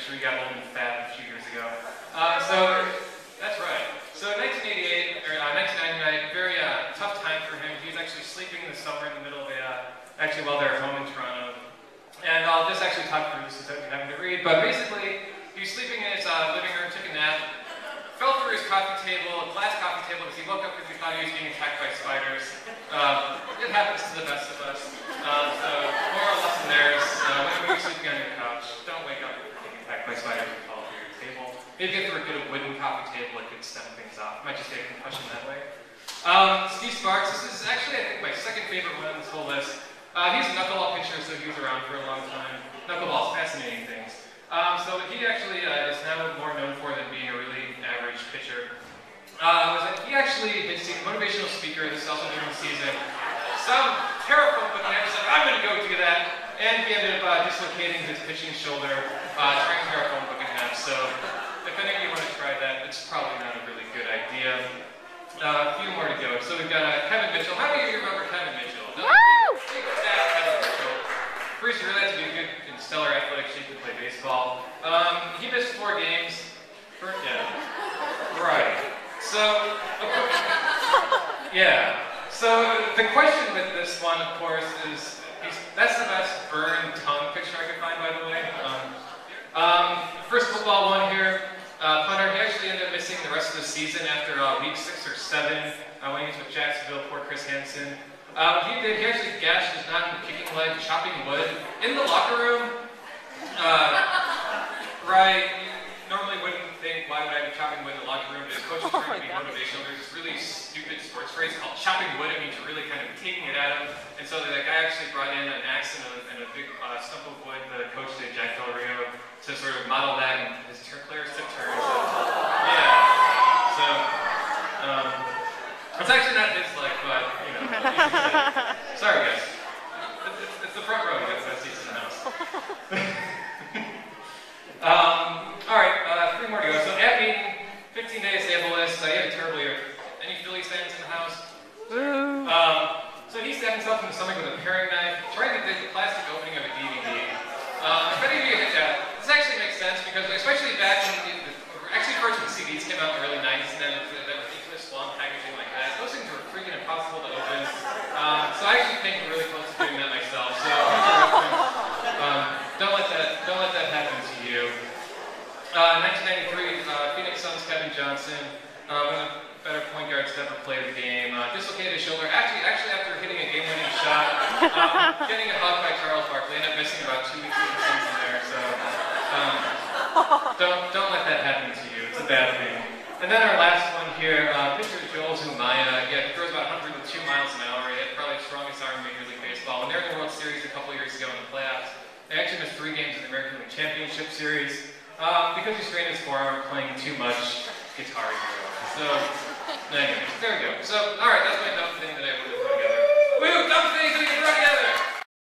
sure he got old and fat a few years ago. That's right. So 1988, or 1999, very tough time for him. He was actually sleeping in the summer in the middle of actually while they were home in Toronto. And I'll just actually talk through this without you having to read. But basically, he was sleeping in his living room, took a nap, fell through his coffee table, a glass coffee table, because he woke up because he thought he was being attacked by spiders. It happens to the best of us. So, moral lesson there is, when you're sleeping on your couch, don't wake up if you're being attacked by spiders and fall through your table. Maybe if you were get a wooden coffee table, it could stem things off. Might just get a concussion that way. Steve Sparks, this is actually, I think, my second favorite one on this whole list. He's a knuckleball pitcher, so he was around for a long time. Knuckleball's fascinating things. So he actually is now more known for than being a really average pitcher. He actually is a motivational speaker. This is also during the season. Some terrible, but he said, I'm going to go do that. And he ended up dislocating his pitching shoulder, trying to tear a phone book in half. So if any of you want to try that, it's probably not a really good idea. A few more to go. So we've got Kevin Mitchell. How many of you remember Kevin Mitchell? Big fat Kevin Mitchell. First, you realize to be good in stellar athletic shape to play baseball. He missed 4 games. Right. So, yeah. So the question with this one, of course, is that's the best burn tongue picture I could find, by the way. First football one here. Punter, he actually ended up missing the rest of the season after week 6 or 7 when he was with Jacksonville, poor Chris Hansen. He actually gashed his non-kicking leg chopping wood in the locker room. Right, you normally wouldn't think, why would I be chopping wood in the locker room? But his coach was trying to be motivational. There's this really stupid sports phrase called chopping wood. It means you're really kind of taking it at him. And so the guy actually brought in an axe and a big stump of wood, the coach did, Jack Del Rio, to sort of model that, and his players took turns. Yeah. So, it's actually not his leg, but, you know. Sorry, guys. It's the front row. You guys got seats in the house. Alright, 3 more to go. So, at meeting, 15 days stable list. You had a terrible year. Any Phillies fans in the house? So, he stabbed himself in the stomach with a paring knife, trying to dig the plastic opening of a DVD. If any of you hit that, this actually makes sense because, especially back when, first when CDs came out in the early 90s and then the ridiculous long packaging like that, those things were freaking impossible to open. So I actually came really close to doing that myself. So don't let that happen to you. 1993, Phoenix Suns Kevin Johnson, one of the better point guards to ever play the game, dislocated his shoulder. Actually after hitting a game-winning shot, getting a hug by Charles Barkley, ended up missing about 2 weeks of the season there. So don't let that happen to you. It's a bad thing. And then our last one here, pitcher Joel Zumaya. Yeah, he throws about 102 miles an hour. He had probably the strongest arm in Major League Baseball. When they were in the World Series a couple years ago in the playoffs, they actually missed 3 games in the American League Championship Series because he strained his forearm playing too much Guitar Hero. So, anyway, there we go. So, alright, that's my dumb thing that I would have put together. Woo! Dumb things that we can throw together!